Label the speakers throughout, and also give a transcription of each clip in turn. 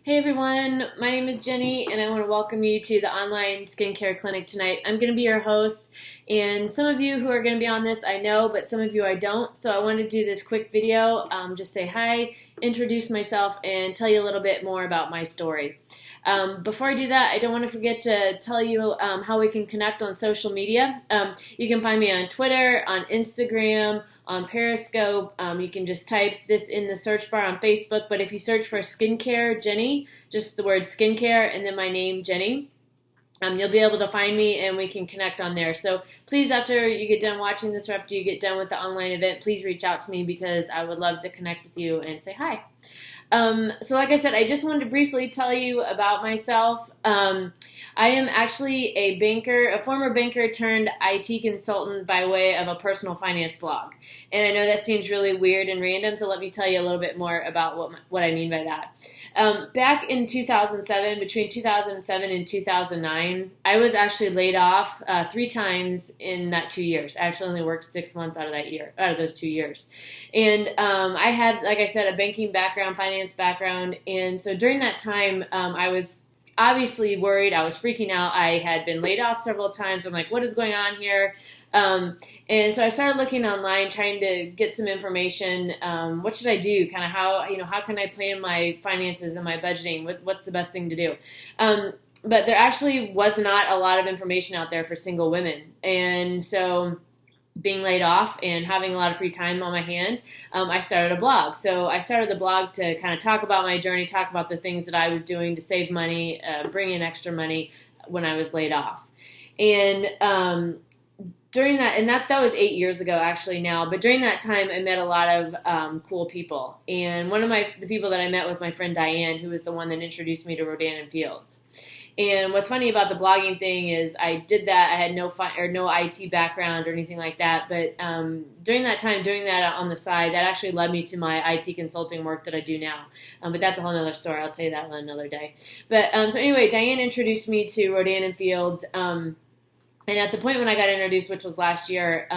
Speaker 1: Hey everyone, my name is Jenny and I want to welcome you to the online skincare clinic tonight. I'm going to be your host, and some of you who are going to be on this I know, but some of you I don't. So I wanted to do this quick video, just say hi, introduce myself, and tell you a little bit more about my story. Before I do that, I don't want to forget to tell you how we can connect on social media. You can find me on Twitter, on Instagram, on Periscope. You can just type this in the search bar on Facebook, but if you search for skincare Jenny, just the word skincare and then my name Jenny, you'll be able to find me and we can connect on there. So please, after you get done watching this or after you get done with the online event, please reach out to me because I would love to connect with you and say hi. So like I said, I just wanted to briefly tell you about myself. I am actually a banker, a former banker turned IT consultant by way of a personal finance blog. And I know that seems really weird and random, so let me tell you a little bit more about what I mean by that. Back in 2007, between 2007 and 2009, I was actually laid off 3 times in that 2 years. I actually only worked 6 months out of those 2 years. And I had, like I said, a banking background, finance background, and so during that time, I was obviously worried. I was freaking out. I had been laid off several times. I'm like, what is going on here? And so I started looking online, trying to get some information. What should I do? Kind of how can I plan my finances and my budgeting? What's the best thing to do? But there actually was not a lot of information out there for single women. And so being laid off and having a lot of free time on my hand, I started a blog. So I started the blog to kind of talk about my journey, talk about the things that I was doing to save money, bring in extra money when I was laid off. And during that, and that was 8 years ago actually now, but during that time I met a lot of cool people. And one of the people that I met was my friend Diane, who was the one that introduced me to Rodan and Fields. And what's funny about the blogging thing is I did that. I had no IT background or anything like that. But during that time, doing that on the side, that actually led me to my IT consulting work that I do now. But that's a whole other story. I'll tell you that one another day. But so anyway, Diane introduced me to Rodan and Fields. And at the point when I got introduced, which was last year,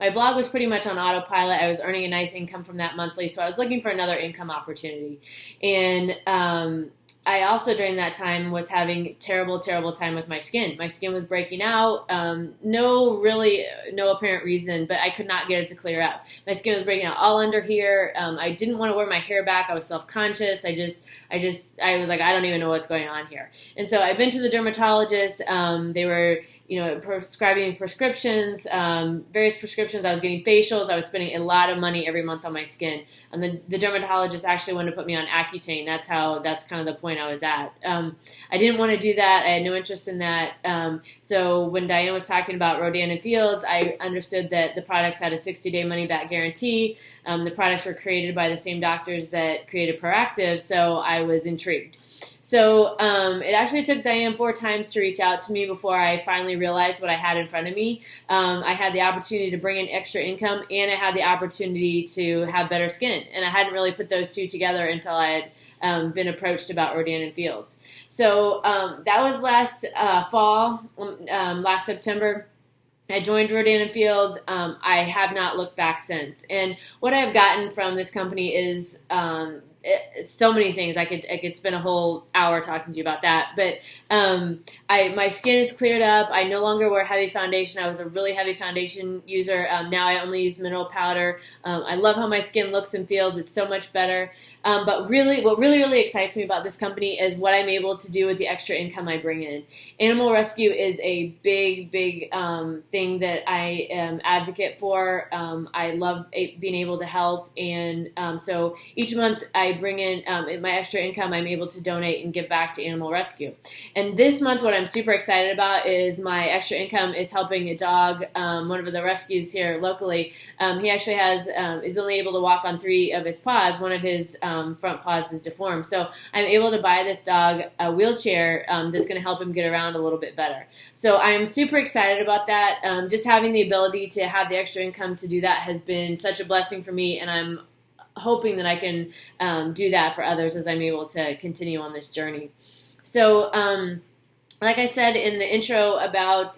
Speaker 1: my blog was pretty much on autopilot. I was earning a nice income from that monthly. So I was looking for another income opportunity. And I also, during that time, was having terrible time with my skin. My skin was breaking out. No apparent reason, but I could not get it to clear up. My skin was breaking out all under here. I didn't want to wear my hair back. I was self-conscious. I was like, I don't even know what's going on here. And so I've been to the dermatologist. They were, prescribing prescriptions, various prescriptions. I was getting facials. I was spending a lot of money every month on my skin. And the dermatologist actually wanted to put me on Accutane. That's kind of the point I was at. I didn't want to do that. I had no interest in that. So when Diane was talking about Rodan and Fields, I understood that the products had a 60-day money-back guarantee. The products were created by the same doctors that created Proactive, so I was intrigued. So it actually took Diane 4 times to reach out to me before I finally realized what I had in front of me. I had the opportunity to bring in extra income, and I had the opportunity to have better skin. And I hadn't really put those two together until I had been approached about Rodan and Fields. So that was last fall, last September. I joined Rodan and Fields. I have not looked back since. And what I've gotten from this company is so many things. I could spend a whole hour talking to you about that. But my skin is cleared up. I no longer wear heavy foundation. I was a really heavy foundation user. Now I only use mineral powder. I love how my skin looks and feels. It's so much better. But really, what really excites me about this company is what I'm able to do with the extra income I bring in. Animal rescue is a big thing that I advocate for. I love being able to help. And so each month I bring in my extra income, I'm able to donate and give back to animal rescue. And this month, what I'm super excited about is my extra income is helping a dog, one of the rescues here locally. He actually is only able to walk on 3 of his paws. One of his front paws is deformed. So I'm able to buy this dog a wheelchair that's going to help him get around a little bit better. So I'm super excited about that. Just having the ability to have the extra income to do that has been such a blessing for me, and I'm hoping that I can do that for others as I'm able to continue on this journey. So like I said in the intro about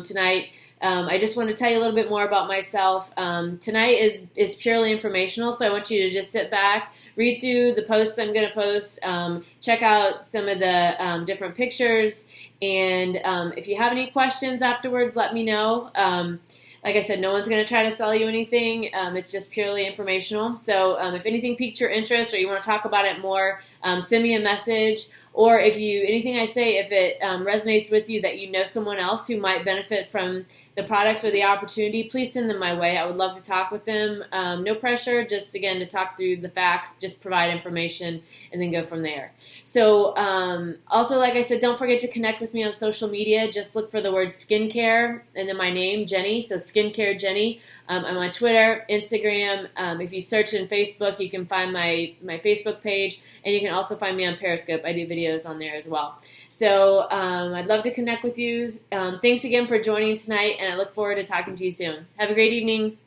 Speaker 1: tonight, I just want to tell you a little bit more about myself. Tonight is purely informational, so I want you to just sit back, read through the posts I'm going to post, check out some of the different pictures, and if you have any questions afterwards, let me know. Like I said, no one's going to try to sell you anything. It's just purely informational. So if anything piqued your interest or you want to talk about it more, send me a message. Or if anything I say, if it resonates with you that you know someone else who might benefit from the products or the opportunity, please send them my way. I would love to talk with them. No pressure, just again to talk through the facts, just provide information, and then go from there. So also, like I said, don't forget to connect with me on social media. Just look for the word skincare and then my name, Jenny. So Skincare Jenny. I'm on Twitter, Instagram. If you search in Facebook, you can find my Facebook page, and you can also find me on Periscope. I do videos on there as well. So I'd love to connect with you. Thanks again for joining tonight, and I look forward to talking to you soon. Have a great evening.